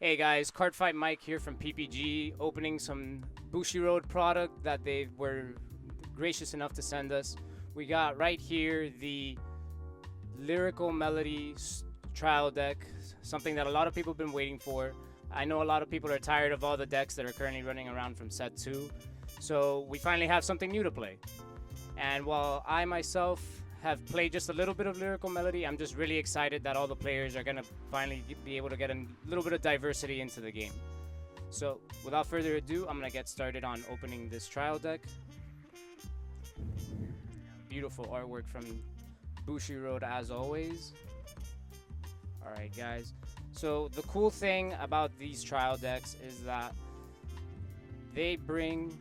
Hey guys, Cardfight Mike here from PPG, opening some Bushiroad product that they were gracious enough to send us. We got right here the Lyrical Melody trial deck, something that a lot of people have been waiting for. I know a lot of people are tired of all the decks that are currently running around from set 2, so we finally have something new to play. And while I myself have played just a little bit of Lyrical Melody, I'm just really excited that all the players are going to finally be able to get a little bit of diversity into the game. So without further ado, I'm going to get started on opening this trial deck. Beautiful artwork from Bushiroad as always. Alright guys, so the cool thing about these trial decks is that they bring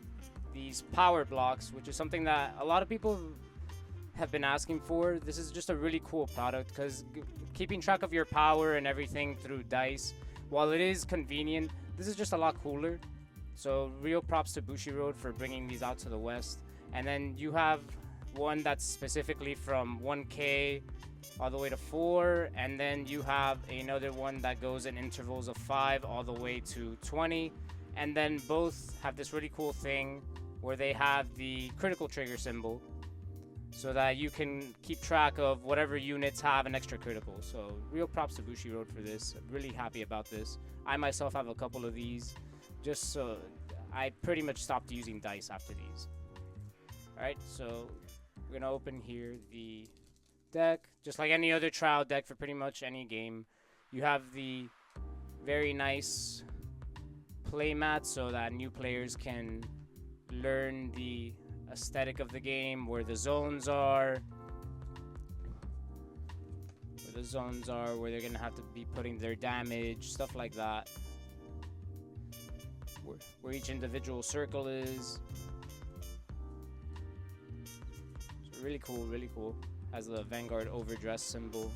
these power blocks, which is something that a lot of people have been asking for. This is just a really cool product because keeping track of your power and everything through dice, while it is convenient, this is just a lot cooler. So real props to Bushiroad for bringing these out to the West. And then you have one that's specifically from 1k all the way to 4, and then you have another one that goes in intervals of 5 all the way to 20, and then both have this really cool thing where they have the critical trigger symbol, so that you can keep track of whatever units have an extra critical. So real props to Bushiroad for this. I'm really happy about this. I myself have a couple of these, just so I pretty much stopped using dice after these. Alright, so we're gonna open here the deck, just like any other trial deck for pretty much any game. You have the very nice playmat so that new players can learn the aesthetic of the game, where the zones are, where they're gonna have to be putting their damage, stuff like that, where each individual circle is. So really cool, really cool. Has the Vanguard overdress symbol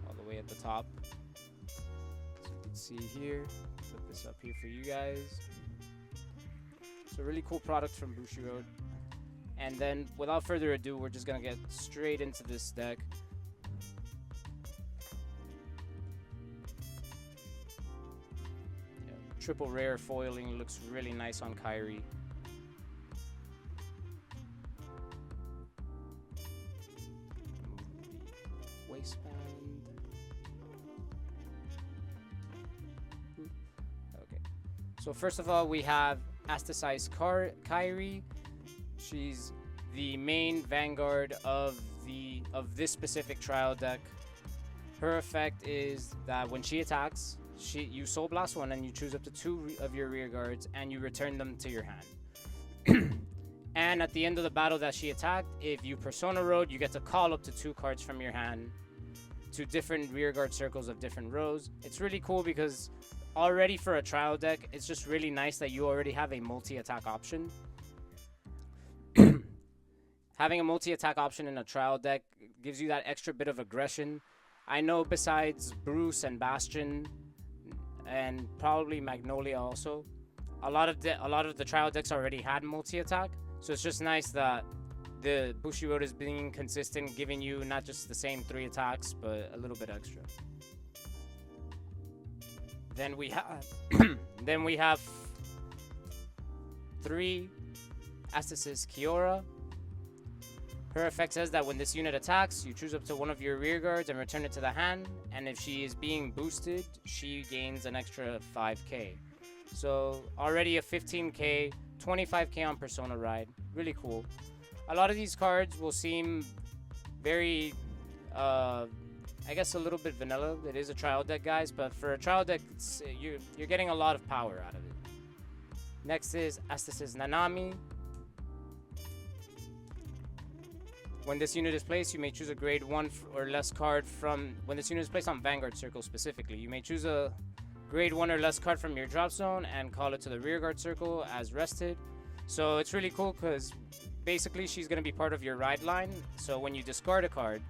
all the way at the top, so you can see here. Put this up here for you guys. So really cool product from Bushiroad. And then, without further ado, we're just gonna get straight into this deck. Yeah, triple rare foiling looks really nice on Kyrie. Waistband. Okay. So first of all, we have Asticized Kyrie. She's the main Vanguard of this specific trial deck. Her effect is that when she attacks, you Soul Blast one and you choose up to 2 of your rear guards and you return them to your hand. And at the end of the battle that she attacked, if you Persona Road, you get to call up to 2 cards from your hand to different rear guard circles of different rows. It's really cool because already for a trial deck, it's just really nice that you already have a multi-attack option. Having a multi-attack option in a trial deck gives you that extra bit of aggression. I know besides Bruce and Bastion, and probably Magnolia also, a lot of the trial decks already had multi-attack. So it's just nice that the Bushiroad is being consistent, giving you not just the same 3 attacks, but a little bit extra. Then we have 3 Asticized Kiora. Her effect says that when this unit attacks, you choose up to 1 of your rear guards and return it to the hand, and if she is being boosted, she gains an extra 5k. So already a 15k, 25k on Persona Ride. Really cool. A lot of these cards will seem very, I guess a little bit vanilla. It is a trial deck, guys, but for a trial deck, you're getting a lot of power out of it. Next is Asticized Nanami. When this unit is placed, you may choose a grade 1 or less card from... When this unit is placed on Vanguard Circle specifically, you may choose a grade 1 or less card from your drop zone and call it to the rear guard circle as rested. So it's really cool because basically she's going to be part of your ride line. So when you discard a card,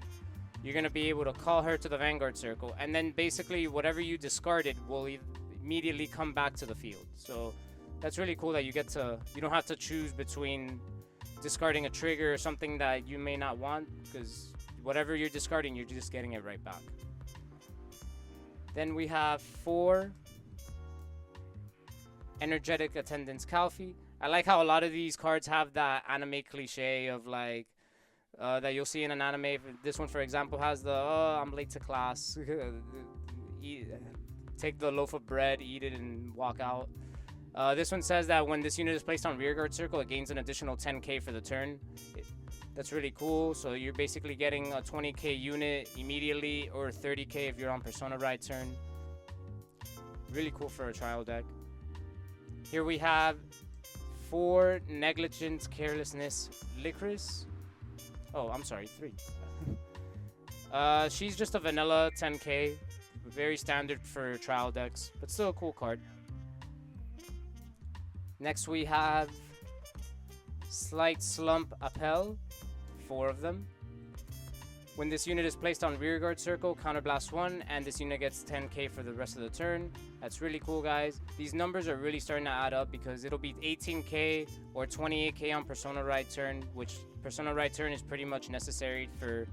you're going to be able to call her to the Vanguard Circle. And then basically whatever you discarded will immediately come back to the field. So that's really cool that you don't have to choose between discarding a trigger or something that you may not want, because whatever you're discarding, you're just getting it right back. Then we have 4 Energetic Attendance Calfee. I like how a lot of these cards have that anime cliche of like that you'll see in an anime. This one, for example, has the I'm late to class. Take the loaf of bread, eat it, and walk out. This one says that when this unit is placed on rearguard circle, it gains an additional 10k for the turn. That's really cool. So you're basically getting a 20k unit immediately, or 30k if you're on Persona Ride turn. Really cool for a trial deck. Here we have 4 Negligence, Carelessness, Licorice. Oh, I'm sorry, 3. She's just a vanilla 10k. Very standard for trial decks, but still a cool card. Next we have Slight Slump Appel, 4 of them. When this unit is placed on rearguard circle, counterblast 1, and this unit gets 10k for the rest of the turn. That's really cool, guys. These numbers are really starting to add up because it'll be 18k or 28k on Persona Ride turn, which Persona Ride turn is pretty much necessary for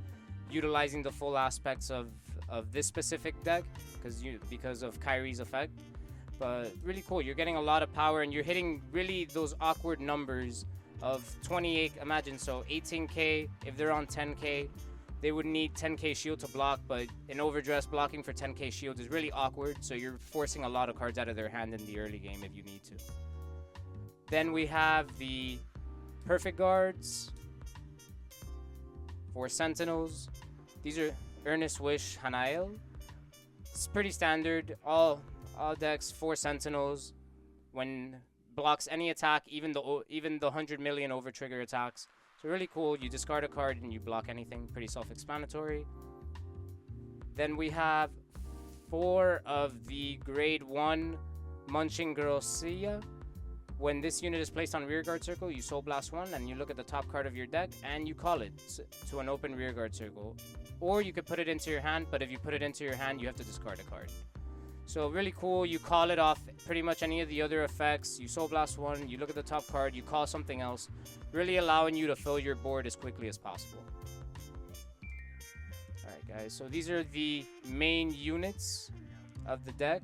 utilizing the full aspects of this specific deck because of Kyrie's effect. But really cool. You're getting a lot of power, and you're hitting really those awkward numbers of 28. Imagine, so 18k if they're on 10k. They would need 10k shield to block, but in overdress, blocking for 10k shield is really awkward, so you're forcing a lot of cards out of their hand in the early game if you need to. Then we have the Perfect Guards, 4 Sentinels. These are Earnest Wish Hanael. It's pretty standard. All decks, 4 Sentinels. When blocks any attack, even the 100 million over trigger attacks. So really cool. You discard a card and you block anything. Pretty self-explanatory. Then we have 4 of the grade 1 Munching Grossia. When this unit is placed on rearguard circle, you Soul Blast 1 and you look at the top card of your deck and you call it to an open rearguard circle. Or you could put it into your hand, but if you put it into your hand, you have to discard a card. So really cool. You call it off pretty much any of the other effects. You Soul Blast 1, you look at the top card, you call something else, really allowing you to fill your board as quickly as possible. Alright guys, so these are the main units of the deck.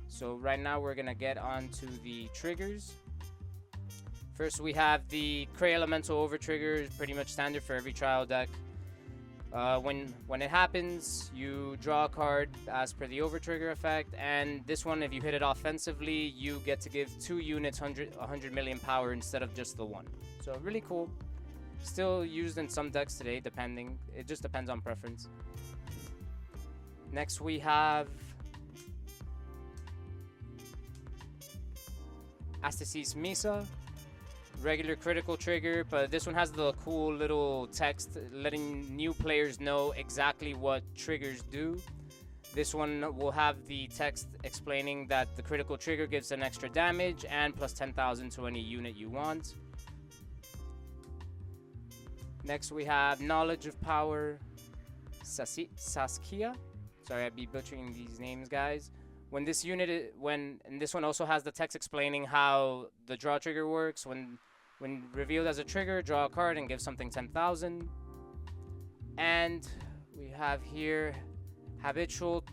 So right now we're going to get on to the triggers. First we have the Cray Elemental Over trigger, pretty much standard for every trial deck. When it happens, you draw a card as per the overtrigger effect, and this one, if you hit it offensively, you get to give 2 units 100 million power instead of just the 1. So really cool. Still used in some decks today, depending. It just depends on preference. Next we have Astasis Misa. Regular critical trigger, but this one has the cool little text letting new players know exactly what triggers do. This one will have the text explaining that the critical trigger gives an extra damage and plus 10,000 to any unit you want. Next we have Knowledge of Power Saskia. Sorry, I'd be butchering these names, guys. When this unit, and this one also has the text explaining how the draw trigger works. When revealed as a trigger, draw a card and give something 10,000. And we have here Habitual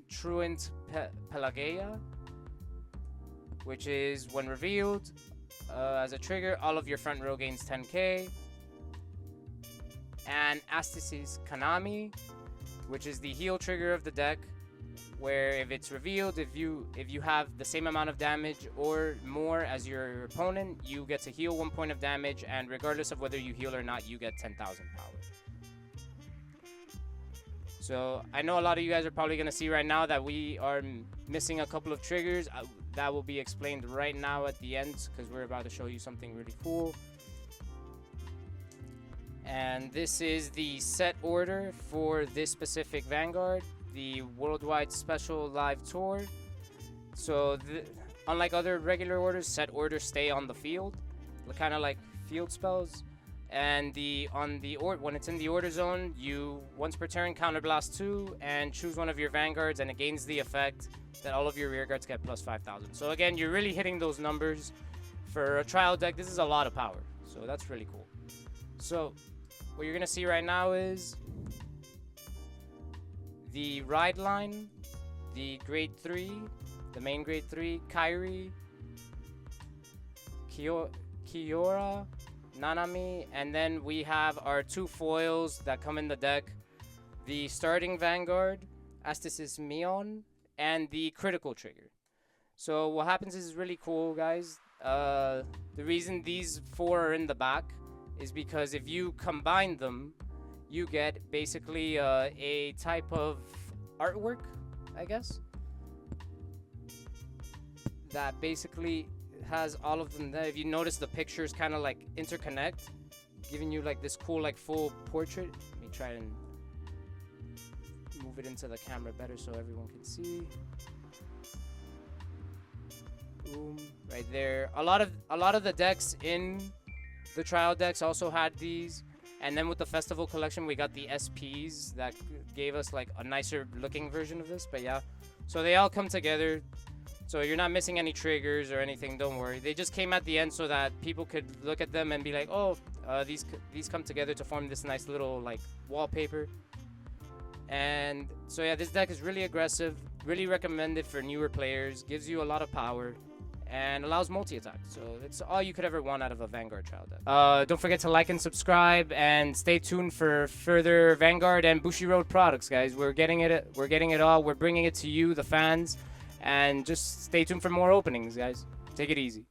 Truant Pelagia, which is when revealed as a trigger, all of your front row gains 10k. And Astasis Kanami, which is the heal trigger of the deck, where if it's revealed, if you have the same amount of damage or more as your opponent, you get to heal 1 point of damage, and regardless of whether you heal or not, you get 10,000 power. So I know a lot of you guys are probably going to see right now that we are missing a couple of triggers. That will be explained right now at the end, because we're about to show you something really cool. And this is the set order for this specific Vanguard, the Worldwide Special Live Tour. So unlike other regular orders, set orders stay on the field, kind of like field spells. And when it's in the order zone, you once per turn counterblast 2 and choose one of your Vanguards, and it gains the effect that all of your rear guards get plus 5,000. So again, you're really hitting those numbers. For a trial deck, this is a lot of power, so that's really cool. So what you're gonna see right now is the ride line, the grade 3, the main grade 3, Kyrie, Kiora, Nanami, and then we have our 2 foils that come in the deck. The starting Vanguard, Astasis Mion, and the critical trigger. So what happens is really cool, guys. The reason these 4 are in the back is because if you combine them, you get basically a type of artwork, I guess, that basically has all of them there. If you notice, the pictures kind of like interconnect, giving you like this cool like full portrait. Let me try and move it into the camera better so everyone can see. Boom, right there. A lot of the decks in the trial decks also had these, and then with the festival collection we got the SPs that gave us like a nicer looking version of this. But yeah, so they all come together, so you're not missing any triggers or anything, don't worry. They just came at the end so that people could look at them and be like, oh, these come together to form this nice little like wallpaper. And so yeah, this deck is really aggressive, really recommended for newer players, gives you a lot of power, and allows multi-attack. So it's all you could ever want out of a Vanguard trial deck. Don't forget to like and subscribe, and stay tuned for further Vanguard and Bushiroad products, guys. We're getting it all. We're bringing it to you, the fans, and just stay tuned for more openings, guys. Take it easy.